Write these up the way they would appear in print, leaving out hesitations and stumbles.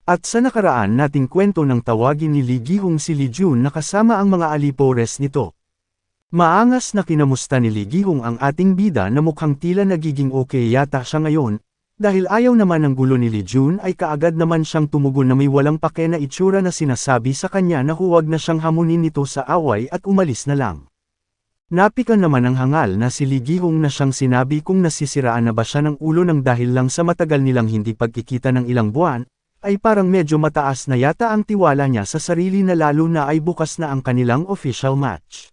At sa nakaraan nating kwento ng tawagin ni Lee Gi-hong si Lee Jun na kasama ang mga alipores nito. Maangas na kinamusta ni Lee Gi-hong ang ating bida na mukhang tila nagiging okay yata siya ngayon, dahil ayaw naman ng gulo ni Lee Jun ay kaagad naman siyang tumugon na may walang pake na itsura na sinasabi sa kanya na huwag na siyang hamunin nito sa away at umalis na lang. Napikan naman ang hangal na si Lee Gi-hong na siyang sinabi kung nasisiraan na ba siya ng ulo ng dahil lang sa matagal nilang hindi pagkikita ng ilang buwan, ay parang medyo mataas na yata ang tiwala niya sa sarili na lalo na ay bukas na ang kanilang official match.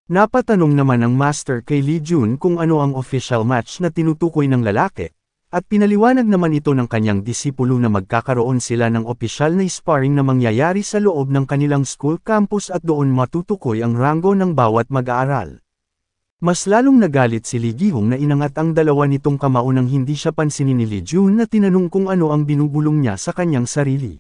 Napatanong naman ng master kay Lee Jun kung ano ang official match na tinutukoy ng lalaki, at pinaliwanag naman ito ng kanyang disipulo na magkakaroon sila ng opisyal na sparring na mangyayari sa loob ng kanilang school campus at doon matutukoy ang ranggo ng bawat mag-aaral. Mas lalong nagalit si Lee Gi-hong na inangat ang dalawa nitong kamao nang hindi siya pansinin ni Lee Jun na tinanong kung ano ang binubulong niya sa kanyang sarili.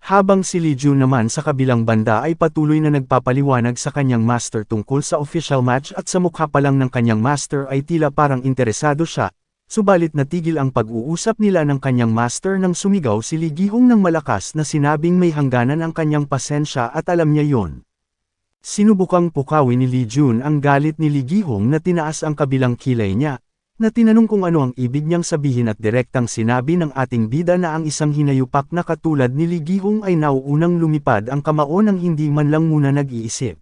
Habang si Lee Jun naman sa kabilang banda ay patuloy na nagpapaliwanag sa kanyang master tungkol sa official match at sa mukha pa lang ng kanyang master ay tila parang interesado siya, subalit natigil ang pag-uusap nila ng kanyang master nang sumigaw si Lee Gi-hong ng malakas na sinabing may hangganan ang kanyang pasensya at alam niya yon. Sinubukang pukawin ni Lee Jun ang galit ni Lee Gi-hong na tinaas ang kabilang kilay niya, na tinanong kung ano ang ibig niyang sabihin at direktang sinabi ng ating bida na ang isang hinayupak na katulad ni Lee Gi-hong ay nauunang lumipad ang kamao nang hindi man lang muna nag-iisip.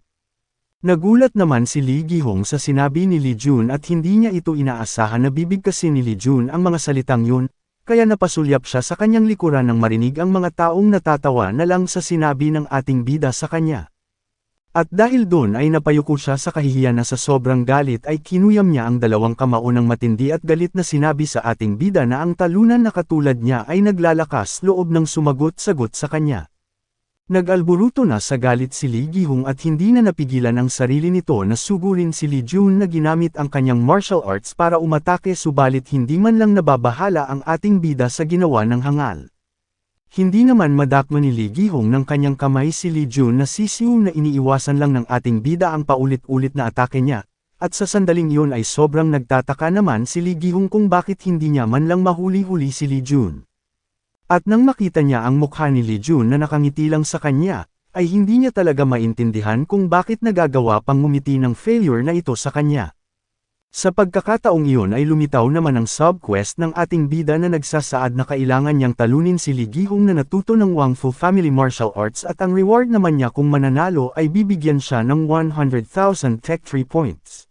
Nagulat naman si Lee Gi-hong sa sinabi ni Lee Jun at hindi niya ito inaasahan na bibigkasin ni Lee Jun ang mga salitang yun, kaya napasulyap siya sa kanyang likuran nang marinig ang mga taong natatawa na lang sa sinabi ng ating bida sa kanya. At dahil doon ay napayuko siya sa kahihiyan na sa sobrang galit ay kinuyam niya ang dalawang kamao ng matindi at galit na sinabi sa ating bida na ang talunan na katulad niya ay naglalakas loob ng sumagot-sagot sa kanya. Nag-alburuto na sa galit si Lee Gi-hong at hindi na napigilan ang sarili nito na sugurin si Lee Jun na ginamit ang kanyang martial arts para umatake subalit hindi man lang nababahala ang ating bida sa ginawa ng hangal. Hindi naman madakma ni Lee Gi-hong ng kanyang kamay si Lee Jun na sisiw na iniiwasan lang ng ating bida ang paulit-ulit na atake niya, at sa sandaling iyon ay sobrang nagtataka naman si Lee Gi-hong kung bakit hindi niya man lang mahuli-huli si Lee Jun. At nang makita niya ang mukha ni Lee Jun na nakangiti lang sa kanya, ay hindi niya talaga maintindihan kung bakit nagagawa pang ngumiti ng failure na ito sa kanya. Sa pagkakataong iyon ay lumitaw naman ang sub-quest ng ating bida na nagsasaad na kailangan niyang talunin si Lee Gi-hong na natuto ng Wang Fu Family Martial Arts at ang reward naman niya kung mananalo ay bibigyan siya ng 100,000 Tech 3 points.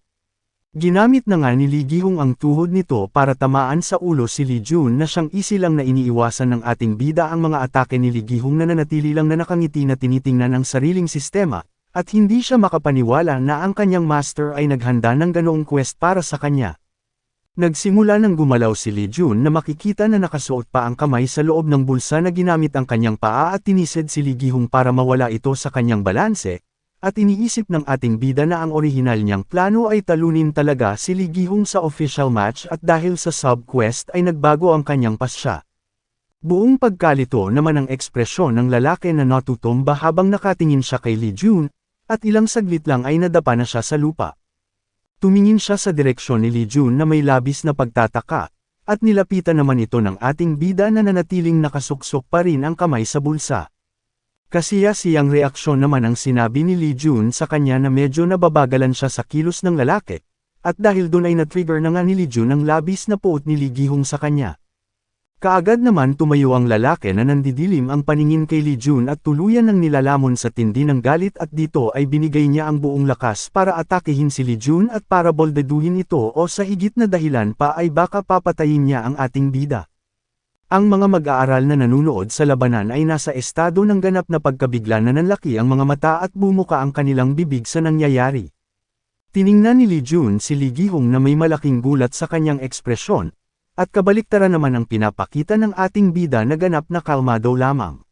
Ginamit na nga ni Lee Gi-hong ang tuhod nito para tamaan sa ulo si Lee Jun na siyang easy lang na iniiwasan ng ating bida ang mga atake ni Lee Gi-hong na nanatili lang na nakangiti na tinitingnan ang sariling sistema. At hindi siya makapaniwala na ang kanyang master ay naghanda ng ganoong quest para sa kanya. Nagsimula nang gumalaw si Lee Jun na makikita na nakasuot pa ang kamay sa loob ng bulsa na ginamit ang kanyang paa at tinisid si Lee Gi-hong para mawala ito sa kanyang balanse, at iniisip ng ating bida na ang orihinal niyang plano ay talunin talaga si Lee Gi-hong sa official match at dahil sa sub-quest ay nagbago ang kanyang pasya. Buong pagkalito naman ang ekspresyon ng lalaki na natutumba habang nakatingin siya kay Lee Jun, at ilang saglit lang ay nadapa na siya sa lupa. Tumingin siya sa direksyon ni Lee Jun na may labis na pagtataka, at nilapitan naman ito ng ating bida na nanatiling nakasuksok pa rin ang kamay sa bulsa. Kasiya-siyang reaksyon naman ang sinabi ni Lee Jun sa kanya na medyo nababagalan siya sa kilos ng lalaki, at dahil doon ay na-trigger na nga ni Lee Jun ang labis na puot ni Lee Gi-hong sa kanya. Kaagad naman tumayo ang lalaki na nandidilim ang paningin kay Lee Jun at tuluyan ng nilalamon sa tindi ng galit at dito ay binigay niya ang buong lakas para atakehin si Lee Jun at para boldeduhin ito o sa higit na dahilan pa ay baka papatayin niya ang ating bida. Ang mga mag-aaral na nanunood sa labanan ay nasa estado ng ganap na pagkabigla na nanlaki ang mga mata at bumuka ang kanilang bibig sa nangyayari. Tiningnan ni Lee Jun si Lee Gi-hong na may malaking gulat sa kanyang ekspresyon, at kabaliktaran naman ang pinapakita ng ating bida na ganap na kalmado lamang.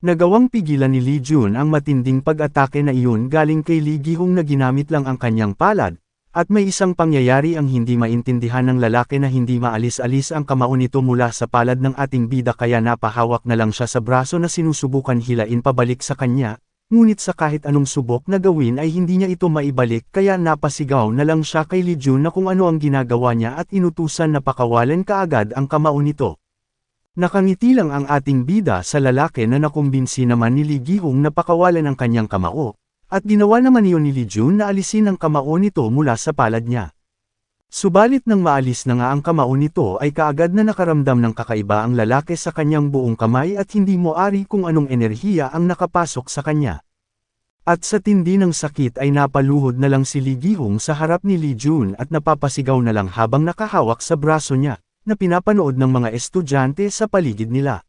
Nagawang pigilan ni Lee Jun ang matinding pag-atake na iyon galing kay Lee Gi-hong na ginamit lang ang kanyang palad, at may isang pangyayari ang hindi maintindihan ng lalaki na hindi maalis-alis ang kamao nito mula sa palad ng ating bida kaya napahawak na lang siya sa braso na sinusubukan hilain pabalik sa kanya. Ngunit sa kahit anong subok na gawin ay hindi niya ito maibalik kaya napasigaw na lang siya kay Lee Jun na kung ano ang ginagawa niya at inutusan na pakawalan kaagad ang kamao nito. Nakangiti lang ang ating bida sa lalaki na nakumbinsi naman ni Lee Gi-hong na pakawalan ang kanyang kamao, at ginawa naman iyon ni Lee Jun na alisin ang kamao nito mula sa palad niya. Subalit nang maalis na nga ang kamao nito ay kaagad na nakaramdam ng kakaiba ang lalaki sa kanyang buong kamay at hindi moari kung anong enerhiya ang nakapasok sa kanya. At sa tindi ng sakit ay napaluhod na lang si Lee Gi-hong sa harap ni Lee Jun at napapasigaw na lang habang nakahawak sa braso niya, na pinapanood ng mga estudyante sa paligid nila.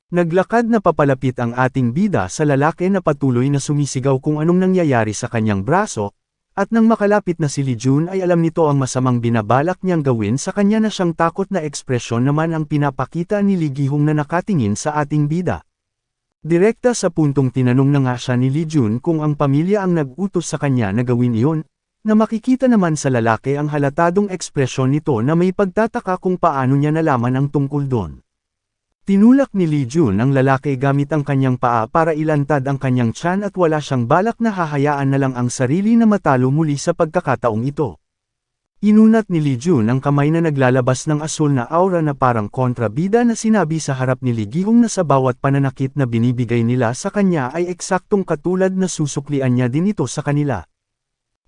Naglakad na papalapit ang ating bida sa lalaki na patuloy na sumisigaw kung anong nangyayari sa kanyang braso, at nang makalapit na si Lee Jun ay alam nito ang masamang binabalak niyang gawin sa kanya na siyang takot na ekspresyon naman ang pinapakita ni Lee Gi-hong na nakatingin sa ating bida. Direkta sa puntong tinanong na nga siya ni Lee Jun kung ang pamilya ang nag-utos sa kanya na gawin iyon, na makikita naman sa lalaki ang halatadong ekspresyon nito na may pagtataka kung paano niya nalaman ang tungkol doon. Tinulak ni Lee Jun ang lalaki gamit ang kanyang paa para ilantad ang kanyang tiyan at wala siyang balak na hahayaan na lang ang sarili na matalo muli sa pagkakataong ito. Inunat ni Lee Jun ang kamay na naglalabas ng asul na aura na parang kontrabida na sinabi sa harap ni Lee Gi-hong na sa bawat pananakit na binibigay nila sa kanya ay eksaktong katulad na susuklian niya din ito sa kanila.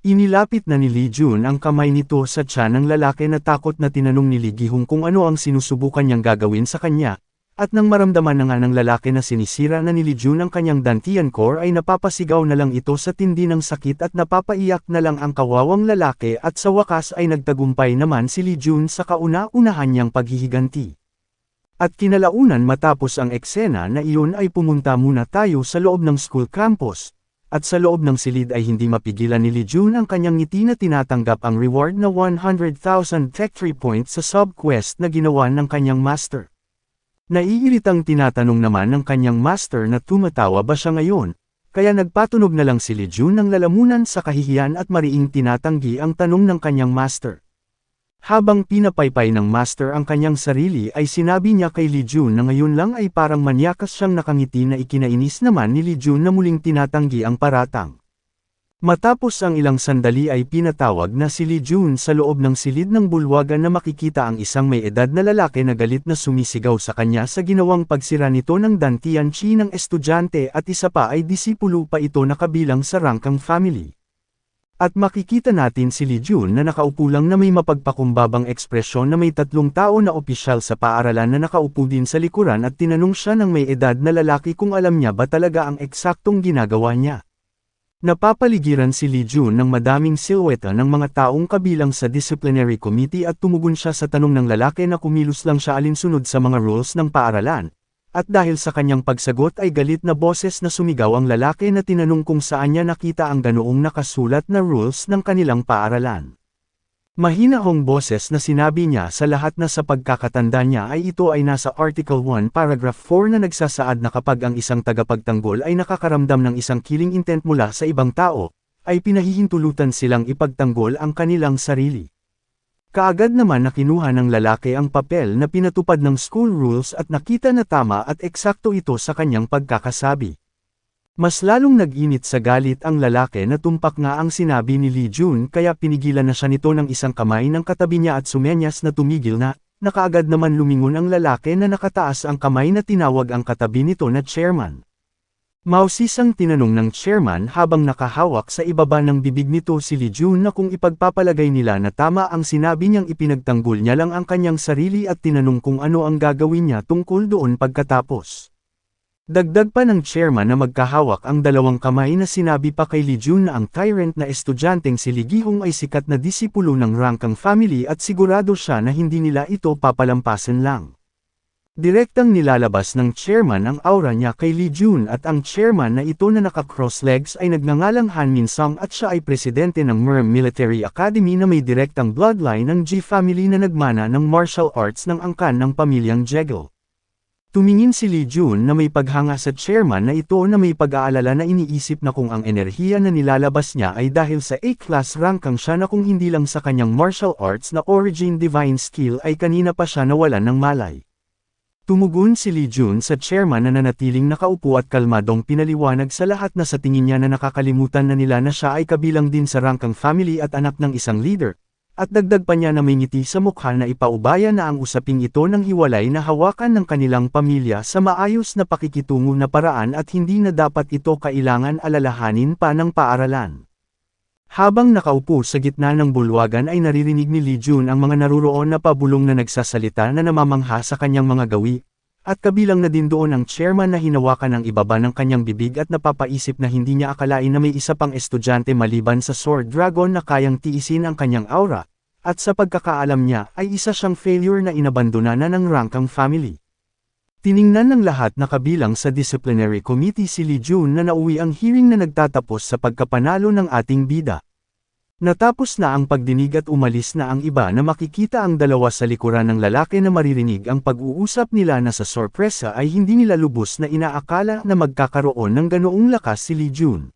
Inilapit na ni Lee Jun ang kamay nito sa tiyan ng lalaki na takot na tinanong ni Lee Gi-hong kung ano ang sinusubukan niyang gagawin sa kanya, at nang maramdaman na nga ng lalaki na sinisira na ni Lee Jun ang kanyang dantian core ay napapasigaw na lang ito sa tindi ng sakit at napapaiyak na lang ang kawawang lalaki at sa wakas ay nagtagumpay naman si Lee Jun sa kauna-unahan niyang paghihiganti. At kinalaunan matapos ang eksena na iyon ay pumunta muna tayo sa loob ng school campus. At sa loob ng silid ay hindi mapigilan ni Lee Jun ang kanyang ngiti na tinatanggap ang reward na 100,000 tech 3 points sa sub-quest na ginawa ng kanyang master. Naiiritang tinatanong naman ng kanyang master na tumatawa ba siya ngayon, kaya nagpatunog na lang si Lee Jun ng lalamunan sa kahihiyan at mariing tinatanggi ang tanong ng kanyang master. Habang pinapaypay ng master ang kanyang sarili ay sinabi niya kay Lee Jun na ngayon lang ay parang manyakas siyang nakangiti na ikinainis naman ni Lee Jun na muling tinatanggi ang paratang. Matapos ang ilang sandali ay pinatawag na si Lee Jun sa loob ng silid ng bulwagan na makikita ang isang may edad na lalaki na galit na sumisigaw sa kanya sa ginawang pagsira nito ng dantian chi ng estudyante at isa pa ay disipulo pa ito na kabilang sa rangkang family. At makikita natin si Lee Jun na nakaupo lang na may mapagpakumbabang ekspresyon na may tatlong tao na opisyal sa paaralan na nakaupo din sa likuran at tinanong siya ng may edad na lalaki kung alam niya ba talaga ang eksaktong ginagawa niya. Napapaligiran si Lee Jun ng madaming silhouette ng mga taong kabilang sa disciplinary committee at tumugon siya sa tanong ng lalaki na kumilos lang siya alinsunod sa mga rules ng paaralan. At dahil sa kanyang pagsagot ay galit na boses na sumigaw ang lalaki na tinanong kung saan niya nakita ang ganoong nakasulat na rules ng kanilang paaralan. Mahinahong boses na sinabi niya sa lahat na sa pagkakatanda niya ay ito ay nasa Article 1 Paragraph 4 na nagsasaad na kapag ang isang tagapagtanggol ay nakakaramdam ng isang killing intent mula sa ibang tao, ay pinahihintulutan silang ipagtanggol ang kanilang sarili. Kaagad naman na kinuha ng lalaki ang papel na pinatupad ng school rules at nakita na tama at eksakto ito sa kanyang pagkakasabi. Mas lalong nag-init sa galit ang lalaki na tumpak nga ang sinabi ni Lee Jun kaya pinigilan na siya nito ng isang kamay ng katabi niya at sumenyas na tumigil na, kaagad naman lumingon ang lalaki na nakataas ang kamay na tinawag ang katabi nito na chairman. Mausisang tinanong ng chairman habang nakahawak sa ibaba ng bibig nito si Lee Jun na kung ipagpapalagay nila na tama ang sinabi niyang ipinagtanggol niya lang ang kanyang sarili at tinanong kung ano ang gagawin niya tungkol doon pagkatapos. Dagdag pa ng chairman na magkahawak ang dalawang kamay na sinabi pa kay Lee Jun na ang tyrant na estudyanteng si Lee Gi-hong ay sikat na disipulo ng rangkang family at sigurado siya na hindi nila ito papalampasin lang. Direktang nilalabas ng chairman ang aura niya kay Lee Jun at ang chairman na ito na naka-cross legs ay nagngangalang Han Min-sung at siya ay presidente ng Merm Military Academy na may direktang bloodline ng Ji family na nagmana ng martial arts ng angkan ng pamilyang Jegal. Tumingin si Lee Jun na may paghanga sa chairman na ito na may pag-aalala na iniisip na kung ang enerhiya na nilalabas niya ay dahil sa A-class rangkang siya na kung hindi lang sa kanyang martial arts na origin divine skill ay kanina pa siya nawalan ng malay. Tumugon si Lee Jun sa chairman na nanatiling nakaupo at kalmadong pinaliwanag sa lahat na sa tingin niya na nakakalimutan na nila na siya ay kabilang din sa rangkang family at anak ng isang leader, At dagdag pa niya na may ngiti sa mukha na ipaubaya na ang usaping ito ng hiwalay na hawakan ng kanilang pamilya sa maayos na pakikitungo na paraan at hindi na dapat ito kailangan alalahanin pa ng paaralan. Habang nakaupo sa gitna ng bulwagan ay naririnig ni Lee Jun ang mga naruroon na pabulong na nagsasalita na namamangha sa kanyang mga gawi, at kabilang na din doon ang chairman na hinawakan ang ibaba ng kanyang bibig at napapaisip na hindi niya akalain na may isa pang estudyante maliban sa Sword Dragon na kayang tiisin ang kanyang aura, at sa pagkakaalam niya ay isa siyang failure na inabandona na ng Rangkang family. Tiningnan ng lahat na kabilang sa disciplinary committee si Lee Jun na nauwi ang hearing na nagtatapos sa pagkapanalo ng ating bida. Natapos na ang pagdinig at umalis na ang iba na makikita ang dalawa sa likuran ng lalaki na maririnig ang pag-uusap nila na sa sorpresa ay hindi nila lubos na inaakala na magkakaroon ng ganoong lakas si Lee Jun.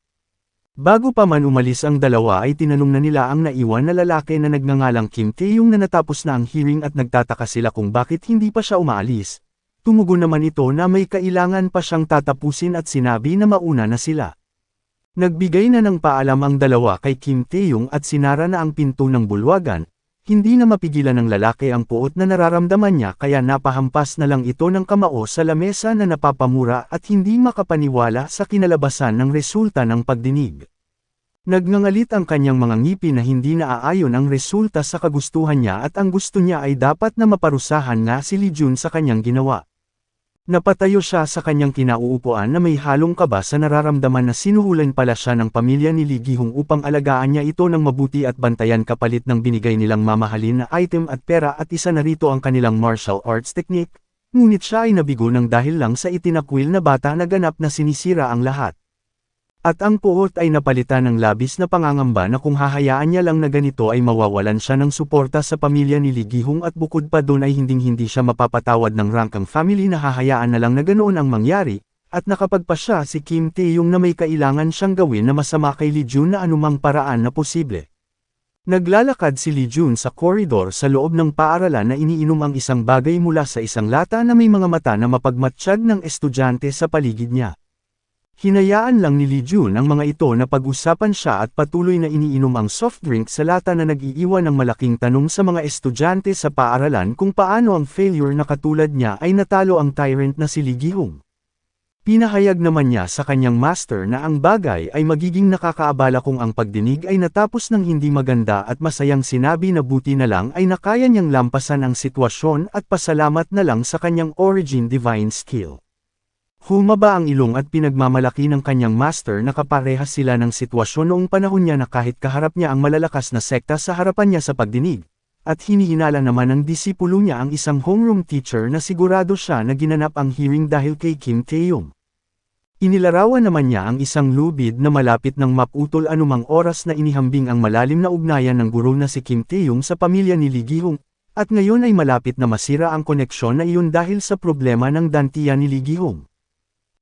Bago pa man umalis ang dalawa ay tinanong na nila ang naiwan na lalaki na nagngangalang Kim Taeyong na natapos na ang hearing at nagtataka sila kung bakit hindi pa siya umaalis. Tumugon naman ito na may kailangan pa siyang tatapusin at sinabi na mauna na sila. Nagbigay na ng paalam ang dalawa kay Kim Taeyong at sinara na ang pinto ng bulwagan, hindi na mapigilan ng lalaki ang puot na nararamdaman niya kaya napahampas na lang ito ng kamao sa lamesa na napapamura at hindi makapaniwala sa kinalabasan ng resulta ng pagdinig. Nagngangalit ang kanyang mga ngipin na hindi naaayon ang resulta sa kagustuhan niya at ang gusto niya ay dapat na maparusahan nga si Lee Jun sa kanyang ginawa. Napatayo siya sa kanyang kinauupuan na may halong kaba sa nararamdaman na sinuhulan pala siya ng pamilya ni Lee Gi-hong upang alagaan niya ito ng mabuti at bantayan kapalit ng binigay nilang mamahalin na item at pera at isa na rito ang kanilang martial arts technique, ngunit siya ay nabigo ng dahil lang sa itinakwil na bata na ganap na sinisira ang lahat. At ang puot ay napalitan ng labis na pangangamba na kung hahayaan niya lang na ganito ay mawawalan siya ng suporta sa pamilya ni Lee Gi-hong at bukod pa doon ay hindi siya mapapatawad ng Rangkang family na hahayaan na lang na ganoon ang mangyari, at nakapagpa siya si Kim Taeyong na may kailangan siyang gawin na masama kay Lee Jun na anumang paraan na posible. Naglalakad si Lee Jun sa koridor sa loob ng paaralan na iniinom ang isang bagay mula sa isang lata na may mga mata na mapagmatsyag ng estudyante sa paligid niya. Hinayaan lang ni Lee Jun ang mga ito na pag-usapan siya at patuloy na iniinom ang soft drink sa lata na nag-iiwan ng malaking tanong sa mga estudyante sa paaralan kung paano ang failure na katulad niya ay natalo ang tyrant na si Lee Gi-hong. Pinahayag naman niya sa kanyang master na ang bagay ay magiging nakakaabala kung ang pagdinig ay natapos ng hindi maganda at masayang sinabi na buti na lang ay nakaya niyang lampasan ang sitwasyon at pasalamat na lang sa kanyang origin divine skill. Humaba ang ilong at pinagmamalaki ng kanyang master na kaparehas sila ng sitwasyon noong panahon niya na kahit kaharap niya ang malalakas na sekta sa harapan niya sa pagdinig, at hinihinala naman ng disipulo niya ang isang homeroom teacher na sigurado siya na ginanap ang hearing dahil kay Kim Taeyong. Inilarawan naman niya ang isang lubid na malapit ng maputol anumang oras na inihambing ang malalim na ugnayan ng guro na si Kim Taeyong sa pamilya ni Lee Gi-hong, at ngayon ay malapit na masira ang koneksyon na iyon dahil sa problema ng dantiya ni Lee Gi-hong.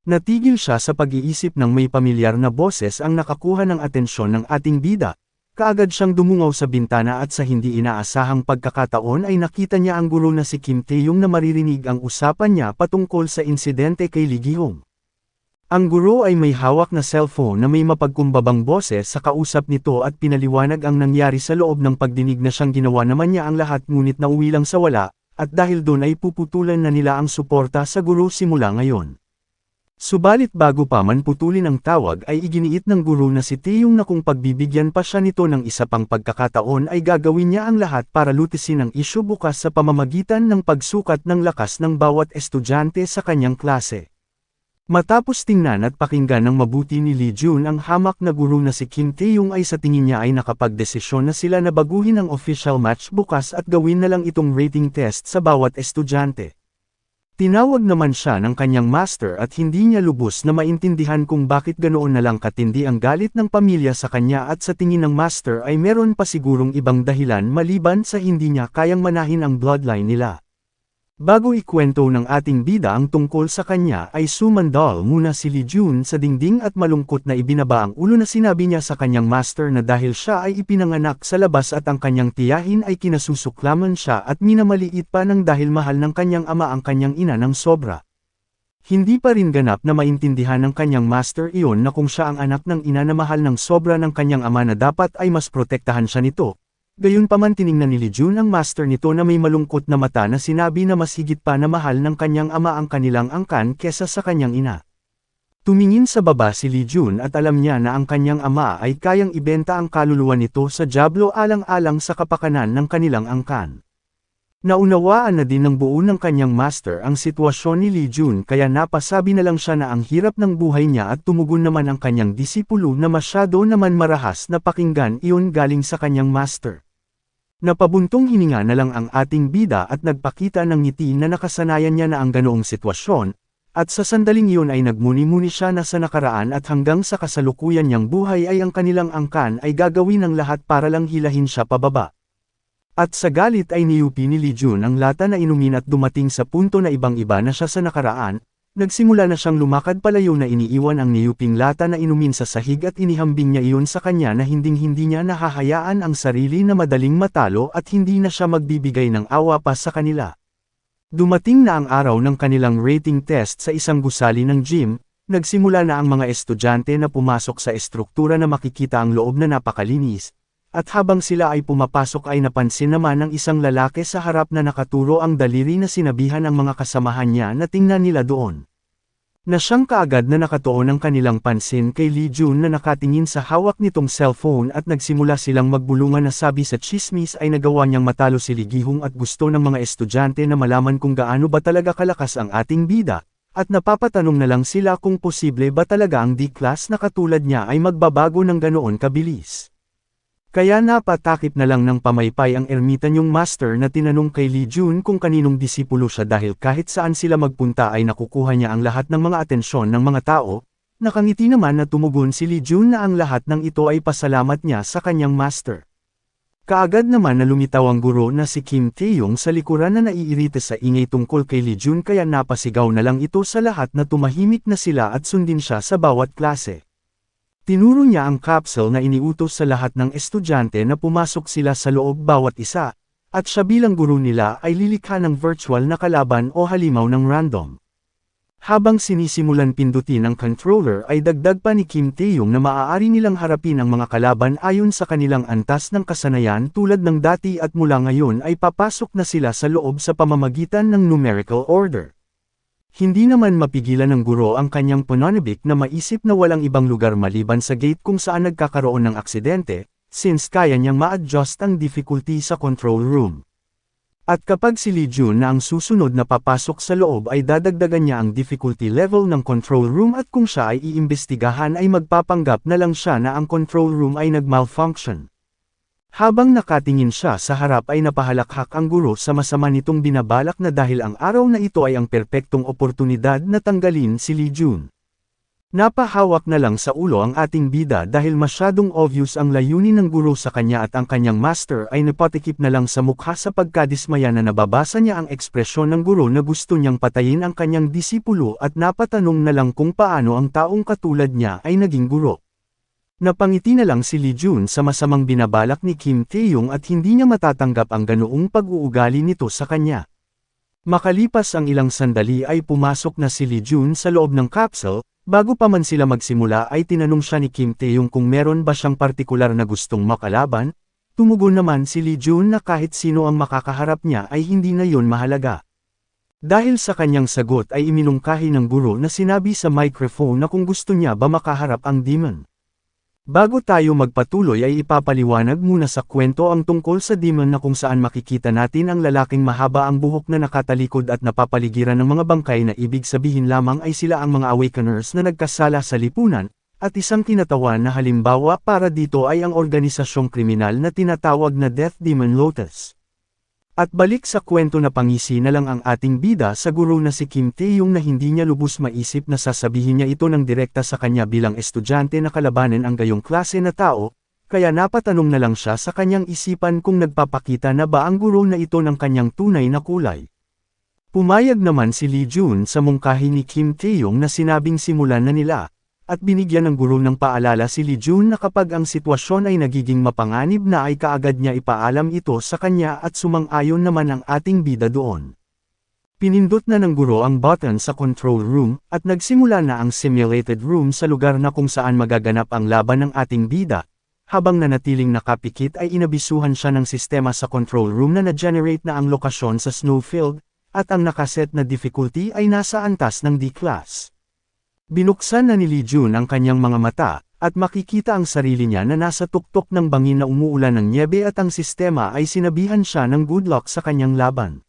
Natigil siya sa pag-iisip ng may pamilyar na boses ang nakakuha ng atensyon ng ating bida, kaagad siyang dumungaw sa bintana at sa hindi inaasahang pagkakataon ay nakita niya ang guro na si Kim Taeyong na maririnig ang usapan niya patungkol sa insidente kay Lee Gi-hong. Ang guro ay may hawak na cellphone na may mapagkumbabang boses sa kausap nito at pinaliwanag ang nangyari sa loob ng pagdinig na siyang ginawa naman niya ang lahat ngunit nauwi lang sa wala, at dahil doon ay puputulan na nila ang suporta sa guro simula ngayon. Subalit bago pa man putulin ang tawag ay iginiit ng guro na si Taeyong na kung pagbibigyan pa siya nito ng isa pang pagkakataon ay gagawin niya ang lahat para lutisin ang isyu bukas sa pamamagitan ng pagsukat ng lakas ng bawat estudyante sa kanyang klase. Matapos tingnan at pakinggan ng mabuti ni Lee Jun ang hamak na guro na si Kim Taeyong ay sa tingin niya ay nakapagdesisyon na sila na baguhin ang official match bukas at gawin na lang itong rating test sa bawat estudyante. Tinawag naman siya ng kanyang master at hindi niya lubos na maintindihan kung bakit ganoon na lang katindi ang galit ng pamilya sa kanya at sa tingin ng master ay meron pa sigurong ibang dahilan maliban sa hindi niya kayang manahin ang bloodline nila. Bago ikwento ng ating bida ang tungkol sa kanya ay sumandal muna si Lee Jun sa dingding at malungkot na ibinaba ang ulo na sinabi niya sa kanyang master na dahil siya ay ipinanganak sa labas at ang kanyang tiyahin ay kinasusuklaman siya at minamaliit pa ng dahil mahal ng kanyang ama ang kanyang ina ng sobra. Hindi pa rin ganap na maintindihan ng kanyang master iyon na kung siya ang anak ng ina na mahal ng sobra ng kanyang ama na dapat ay mas protektahan siya nito. Gayunpaman tiningnan ni Lee Jun ang master nito na may malungkot na mata na sinabi na mas higit pa na mahal ng kanyang ama ang kanilang angkan kesa sa kanyang ina. Tumingin sa baba si Lee Jun at alam niya na ang kanyang ama ay kayang ibenta ang kaluluwa nito sa dyablo alang-alang sa kapakanan ng kanilang angkan. Naunawaan na din ng buo ng kanyang master ang sitwasyon ni Lee Jun kaya napasabi na lang siya na ang hirap ng buhay niya at tumugon naman ang kanyang disipulo na masyado naman marahas na pakinggan iyon galing sa kanyang master. Napabuntong hininga na lang ang ating bida at nagpakita ng ngiti na nakasanayan niya na ang ganoong sitwasyon, at sa sandaling iyon ay nagmuni-muni siya na sa nakaraan at hanggang sa kasalukuyan niyang buhay ay ang kanilang angkan ay gagawin ng lahat para lang hilahin siya pababa. At sa galit ay niyupi ni Lee Jun ang lata na inumin at dumating sa punto na ibang-iba na siya sa nakaraan, nagsimula na siyang lumakad palayo na iniiwan ang niyuping lata na inumin sa sahig at inihambing niya iyon sa kanya na hinding-hindi niya nahahayaan ang sarili na madaling matalo at hindi na siya magbibigay ng awa pa sa kanila. Dumating na ang araw ng kanilang rating test sa isang gusali ng gym, nagsimula na ang mga estudyante na pumasok sa estruktura na makikita ang loob na napakalinis. At habang sila ay pumapasok ay napansin naman ng isang lalaki sa harap na nakaturo ang daliri na sinabihan ang mga kasamahan niya na tingnan nila doon. Na siyang kaagad na nakatuon ang kanilang pansin kay Lee Jun na nakatingin sa hawak nitong cellphone at nagsimula silang magbulungan na sabi sa chismis ay nagawa niyang matalo si Lee Gi-hung at gusto ng mga estudyante na malaman kung gaano ba talaga kalakas ang ating bida, at napapatanong na lang sila kung posible ba talaga ang D-class na katulad niya ay magbabago ng ganoon kabilis. Kaya napatakip na lang ng pamaypay ang ermitanyong master na tinanong kay Lee Jun kung kaninong disipulo siya dahil kahit saan sila magpunta ay nakukuha niya ang lahat ng mga atensyon ng mga tao. Nakangiti naman na tumugon si Lee Jun na ang lahat ng ito ay pasalamat niya sa kanyang master. Kaagad naman na lumitaw ang guro na si Kim Taeyong sa likuran na naiirita sa ingay tungkol kay Lee Jun kaya napasigaw na lang ito sa lahat na tumahimik na sila at sundin siya sa bawat klase. Tinuro niya ang capsule na iniutos sa lahat ng estudyante na pumasok sila sa loob bawat isa, at siya bilang guro nila ay lilikha ng virtual na kalaban o halimaw ng random. Habang sinisimulan pindutin ang controller ay dagdag pa ni Kim Taeyong na maaari nilang harapin ang mga kalaban ayon sa kanilang antas ng kasanayan tulad ng dati at mula ngayon ay papasok na sila sa loob sa pamamagitan ng numerical order. Hindi naman mapigilan ng guro ang kanyang pananabik na maisip na walang ibang lugar maliban sa gate kung saan nagkakaroon ng aksidente, since kaya niyang ma-adjust ang difficulty sa control room. At kapag si Lee Jun na ang susunod na papasok sa loob ay dadagdagan niya ang difficulty level ng control room at kung siya ay iimbestigahan ay magpapanggap na lang siya na ang control room ay nag-malfunction. Habang nakatingin siya sa harap ay napahalakhak ang guro sa masama nitong binabalak na dahil ang araw na ito ay ang perpektong oportunidad na tanggalin si Lee Jun. Napahawak na lang sa ulo ang ating bida dahil masyadong obvious ang layunin ng guro sa kanya at ang kanyang master ay napatikip na lang sa mukha sa pagkadismaya na nababasa niya ang ekspresyon ng guro na gusto niyang patayin ang kanyang disipulo at napatanong na lang kung paano ang taong katulad niya ay naging guro. Napangiti na lang si Lee Jun sa masamang binabalak ni Kim Taeyong at hindi niya matatanggap ang ganoong pag-uugali nito sa kanya. Makalipas ang ilang sandali ay pumasok na si Lee Jun sa loob ng capsule, bago pa man sila magsimula ay tinanong siya ni Kim Taeyong kung meron ba siyang partikular na gustong makalaban, tumugon naman si Lee Jun na kahit sino ang makakaharap niya ay hindi na yun mahalaga. Dahil sa kanyang sagot ay iminungkahi ng guro na sinabi sa microphone na kung gusto niya ba makaharap ang demon. Bago tayo magpatuloy ay ipapaliwanag muna sa kwento ang tungkol sa demon na kung saan makikita natin ang lalaking mahaba ang buhok na nakatalikod at napapaligiran ng mga bangkay na ibig sabihin lamang ay sila ang mga awakeners na nagkasala sa lipunan, at isang kinatawan na halimbawa para dito ay ang organisasyong kriminal na tinatawag na Death Demon Lotus. At balik sa kwento na pangisi na lang ang ating bida sa guro na si Kim Taeyong na hindi niya lubos maisip na sasabihin niya ito ng direkta sa kanya bilang estudyante na kalabanin ang gayong klase na tao, kaya napatanong na lang siya sa kanyang isipan kung nagpapakita na ba ang guro na ito ng kanyang tunay na kulay. Pumayag naman si Lee Jun sa mungkahi ni Kim Taeyong na sinabing simulan na nila, at binigyan ng guro ng paalala si Lee Jun na kapag ang sitwasyon ay nagiging mapanganib na ay kaagad niya ipaalam ito sa kanya at sumang-ayon naman ang ating bida doon. Pinindot na ng guro ang button sa control room at nagsimula na ang simulated room sa lugar na kung saan magaganap ang laban ng ating bida, Habang nanatiling nakapikit ay inabisuhan siya ng sistema sa control room na na-generate na ang lokasyon sa snowfield, at ang nakaset na difficulty ay nasa antas ng D-class. Binuksan na ni Lee Jun ang kanyang mga mata, at makikita ang sarili niya na nasa tuktok ng bangin na umuulan ng nyebe at ang sistema ay sinabihan siya ng good luck sa kanyang laban.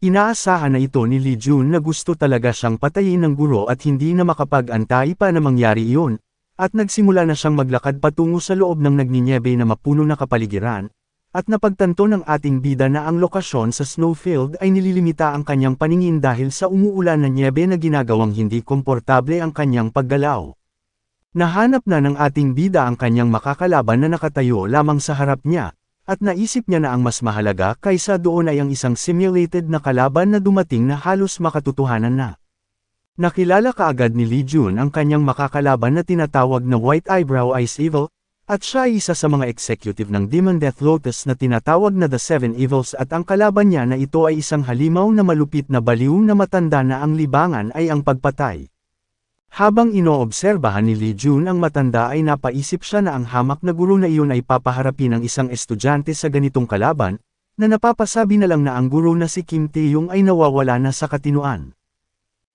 Inaasahan na ito ni Lee Jun na gusto talaga siyang patayin ng guro at hindi na makapag-antay pa na mangyari iyon, at nagsimula na siyang maglakad patungo sa loob ng nagninyebe na mapuno na kapaligiran, at napagtanto ng ating bida na ang lokasyon sa snowfield ay nililimita ang kanyang paningin dahil sa umuulan na nyebe na ginagawang hindi komportable ang kanyang paggalaw. Nahanap na ng ating bida ang kanyang makakalaban na nakatayo lamang sa harap niya, at naisip niya na ang mas mahalaga kaysa doon ay ang isang simulated na kalaban na dumating na halos makatotohanan na. Nakilala kaagad ni Lee Jun ang kanyang makakalaban na tinatawag na White Eyebrow Ice Evil, at siya ay isa sa mga executive ng Demon Death Lotus na tinatawag na The Seven Evils at ang kalaban niya na ito ay isang halimaw na malupit na baliw na matanda na ang libangan ay ang pagpatay. Habang inoobserbahan ni Lee Jun ang matanda ay napaisip siya na ang hamak na guro na iyon ay papaharapin ng isang estudyante sa ganitong kalaban, na napapasabi na lang na ang guro na si Kim Tae-yong ay nawawala na sa katinuan.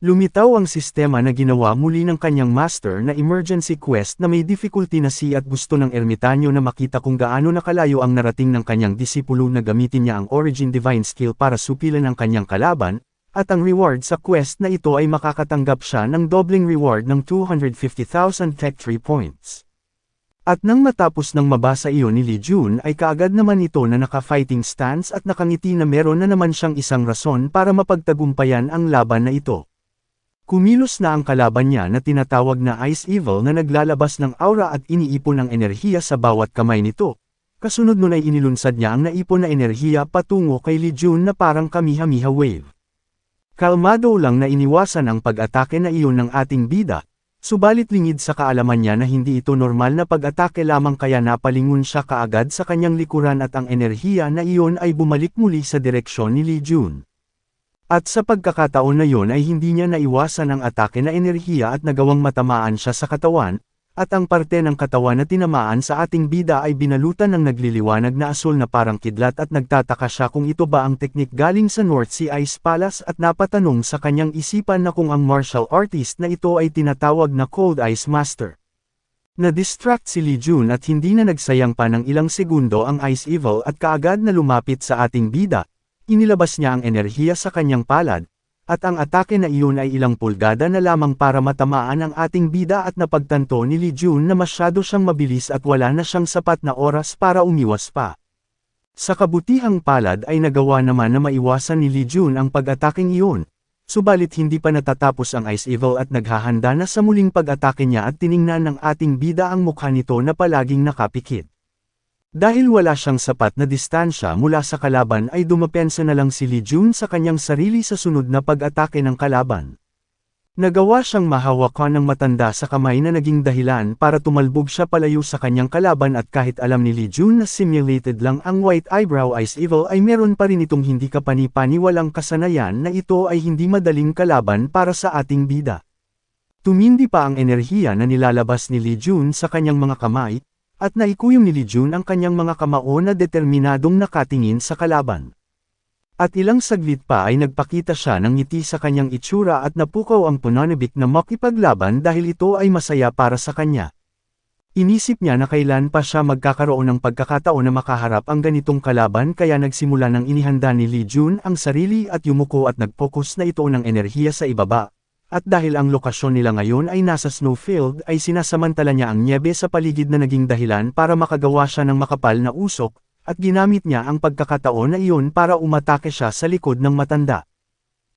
Lumitaw ang sistema na ginawa muli ng kanyang master na emergency quest na may difficulty na si at gusto ng ermitanyo na makita kung gaano nakalayo ang narating ng kanyang disipulo na gamitin niya ang Origin Divine Skill para supilan ang kanyang kalaban, at ang reward sa quest na ito ay makakatanggap siya ng dobling reward ng 250,000 Tech Tree Points. At nang matapos ng mabasa iyon ni Lee Jun ay kaagad naman ito na naka-fighting stance at nakangiti na meron na naman siyang isang rason para mapagtagumpayan ang laban na ito. Kumilos na ang kalaban niya na tinatawag na Ice Evil na naglalabas ng aura at iniipon ng enerhiya sa bawat kamay nito. Kasunod nun ay inilunsad niya ang naipon na enerhiya patungo kay Lee Jun na parang Kamehameha Wave. Kalmado lang na iniwasan ang pag-atake na iyon ng ating bida, subalit lingid sa kaalaman niya na hindi ito normal na pag-atake lamang kaya napalingon siya kaagad sa kanyang likuran at ang enerhiya na iyon ay bumalik muli sa direksyon ni Lee Jun. At sa pagkakataon na yon ay hindi niya naiwasan ang atake na enerhiya at nagawang matamaan siya sa katawan, at ang parte ng katawan na tinamaan sa ating bida ay binalutan ng nagliliwanag na asul na parang kidlat at nagtataka siya kung ito ba ang teknik galing sa North Sea Ice Palace at napatanong sa kanyang isipan na kung ang martial artist na ito ay tinatawag na Cold Ice Master. Na-distract si Lee Jun at hindi na nagsayang pa ng ilang segundo ang Ice Evil at kaagad na lumapit sa ating bida. Inilabas niya ang enerhiya sa kanyang palad, at ang atake na iyon ay ilang pulgada na lamang para matamaan ang ating bida at napagtanto ni Lee Jun na masyado siyang mabilis at wala na siyang sapat na oras para umiwas pa. Sa kabutihang palad ay nagawa naman na maiwasan ni Lee Jun ang pag-ataking iyon, subalit hindi pa natatapos ang Ice Evil at naghahanda na sa muling pag-atake niya at tiningnan ng ating bida ang mukha nito na palaging nakapikit. Dahil wala siyang sapat na distansya mula sa kalaban ay dumapensa na lang si Lee Jun sa kanyang sarili sa sunod na pag-atake ng kalaban. Nagawa siyang mahawakan ng matanda sa kamay na naging dahilan para tumalbog siya palayo sa kanyang kalaban at kahit alam ni Lee Jun na simulated lang ang White Eyebrow Ice Evil ay meron pa rin itong hindi kapani-paniwalang kasanayan na ito ay hindi madaling kalaban para sa ating bida. Tumindi pa ang enerhiya na nilalabas ni Lee Jun sa kanyang mga kamay, at naikuyong ni Lee Jun ang kanyang mga kamao na determinadong nakatingin sa kalaban. At ilang saglit pa ay nagpakita siya ng ngiti sa kanyang itsura at napukaw ang pananabik na makipaglaban dahil ito ay masaya para sa kanya. Inisip niya na kailan pa siya magkakaroon ng pagkakataon na makaharap ang ganitong kalaban kaya nagsimula ng inihanda ni Lee Jun ang sarili at yumuko at nagpokus na ito ng enerhiya sa ibaba. At dahil ang lokasyon nila ngayon ay nasa snowfield ay sinasamantala niya ang nyebe sa paligid na naging dahilan para makagawa siya ng makapal na usok, at ginamit niya ang pagkakataon na iyon para umatake siya sa likod ng matanda.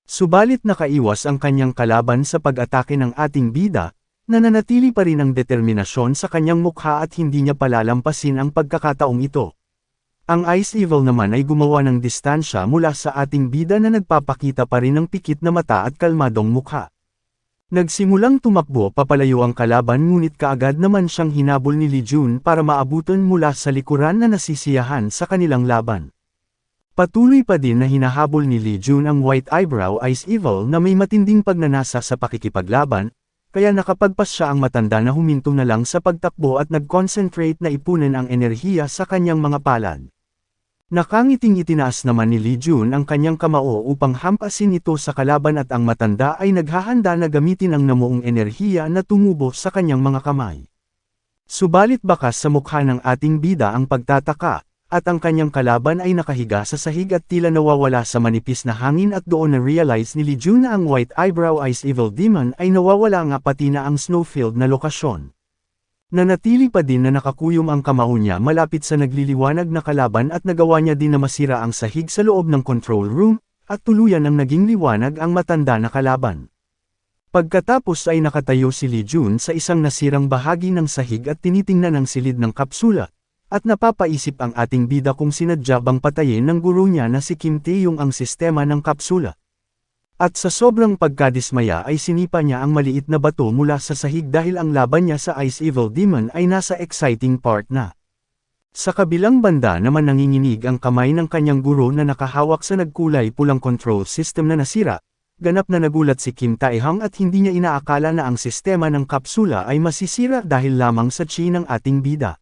Subalit nakaiwas ang kanyang kalaban sa pag-atake ng ating bida, nananatili pa rin ang determinasyon sa kanyang mukha at hindi niya palalampasin ang pagkakataong ito. Ang Ice Evil naman ay gumawa ng distansya mula sa ating bida na nagpapakita pa rin ng pikit na mata at kalmadong mukha. Nagsimulang tumakbo papalayo ang kalaban ngunit kaagad naman siyang hinabol ni Lee Jun para maabutan mula sa likuran na nasisiyahan sa kanilang laban. Patuloy pa din na hinahabol ni Lee Jun ang White Eyebrow Ice Evil na may matinding pagnanasa sa pakikipaglaban, kaya nakapagpas siya ang matanda na huminto na lang sa pagtakbo at nag-concentrate na ipunin ang enerhiya sa kanyang mga palad. Nakangiting itinaas naman ni Li Jun ang kanyang kamao upang hampasin ito sa kalaban at ang matanda ay naghahanda na gamitin ang namuong enerhiya na tumubo sa kanyang mga kamay. Subalit bakas sa mukha ng ating bida ang pagtataka, at ang kanyang kalaban ay nakahiga sa sahig at tila nawawala sa manipis na hangin at doon na-realize ni Li Jun na ang White Eyebrow Eyes Evil Demon ay nawawala nga pati na ang snowfield na lokasyon. Nanatili pa din na nakakuyom ang kamao niya malapit sa nagliliwanag na kalaban at nagawa niya din na masira ang sahig sa loob ng control room, at tuluyan ang naging liwanag ang matanda na kalaban. Pagkatapos ay nakatayo si Li Jun sa isang nasirang bahagi ng sahig at tinitingnan ang silid ng kapsula, at napapaisip ang ating bida kung sinadya bang patayin ng guro niya na si Kim Tae-yong ang sistema ng kapsula. At sa sobrang pagkadismaya ay sinipa niya ang maliit na bato mula sa sahig dahil ang laban niya sa Ice Evil Demon ay nasa exciting part na. Sa kabilang banda naman nanginginig ang kamay ng kanyang guro na nakahawak sa nagkulay pulang control system na nasira. Ganap na nagulat si Kim Tae-hang at hindi niya inaakala na ang sistema ng kapsula ay masisira dahil lamang sa chi ng ating bida.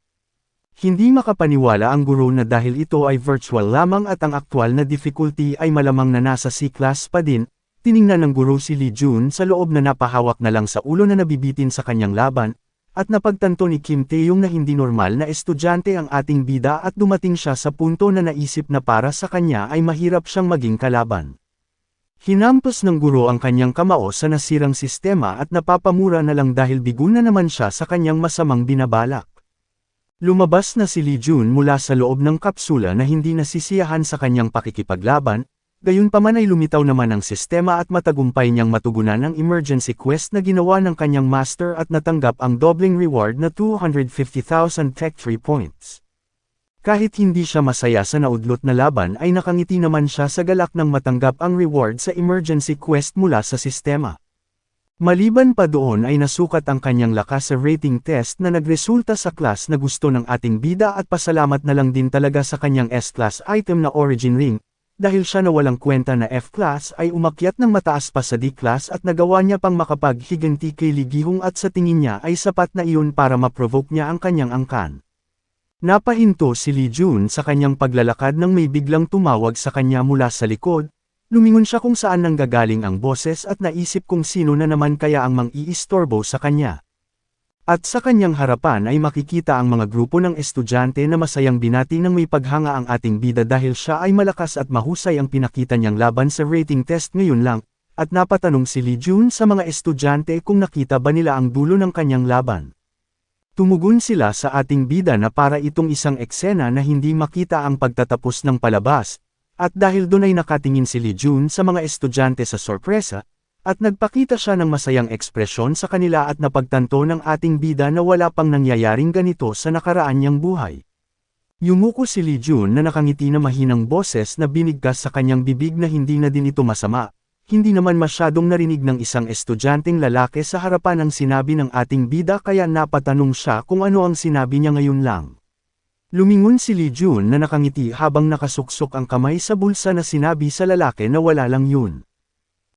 Hindi makapaniwala ang guro na dahil ito ay virtual lamang at ang aktwal na difficulty ay malamang na nasa C-class pa din. Tiningnan ng guro si Li Jun sa loob na napahawak na lang sa ulo na nabibitin sa kanyang laban, at napagtanto ni Kim Tae-yong na hindi normal na estudyante ang ating bida at dumating siya sa punto na naisip na para sa kanya ay mahirap siyang maging kalaban. Hinampas ng guro ang kanyang kamao sa nasirang sistema at napapamura na lang dahil bigo na naman siya sa kanyang masamang binabalak. Lumabas na si Li Jun mula sa loob ng kapsula na hindi nasisiyahan sa kanyang pakikipaglaban. Gayunpaman ay lumitaw naman ang sistema at matagumpay niyang matugunan ang emergency quest na ginawa ng kanyang master at natanggap ang dobling reward na 250,000 tech 3 points. Kahit hindi siya masaya sa naudlot na laban ay nakangiti naman siya sa galak ng matanggap ang reward sa emergency quest mula sa sistema. Maliban pa doon ay nasukat ang kanyang lakas sa rating test na nagresulta sa class na gusto ng ating bida at pasalamat na lang din talaga sa kanyang S-class item na Origin Ring. Dahil siya na walang kwenta na F-class ay umakyat ng mataas pa sa D-class at nagawa niya pang makapaghiganti kay Li Gihong at sa tingin niya ay sapat na iyon para ma-provoke niya ang kanyang angkan. Napahinto si Li Jun sa kanyang paglalakad nang may biglang tumawag sa kanya mula sa likod, lumingon siya kung saan nanggagaling ang boses at naisip kung sino na naman kaya ang mang-iistorbo sa kanya. At sa kanyang harapan ay makikita ang mga grupo ng estudyante na masayang binati nang may paghanga ang ating bida dahil siya ay malakas at mahusay ang pinakita niyang laban sa rating test ngayon lang, at napatanong si Li Jun sa mga estudyante kung nakita ba nila ang dulo ng kanyang laban. Tumugon sila sa ating bida na para itong isang eksena na hindi makita ang pagtatapos ng palabas, at dahil doon ay nakatingin si Li Jun sa mga estudyante sa sorpresa, at nagpakita siya ng masayang ekspresyon sa kanila at napagtanto ng ating bida na wala pang nangyayaring ganito sa nakaraan niyang buhay. Yumuko si Li Jun na nakangiti na mahinang boses na binigkas sa kanyang bibig na hindi na din ito masama, hindi naman masyadong narinig ng isang estudyanteng lalaki sa harapan ang sinabi ng ating bida kaya napatanong siya kung ano ang sinabi niya ngayon lang. Lumingon si Li Jun na nakangiti habang nakasuksok ang kamay sa bulsa na sinabi sa lalaki na wala lang yun.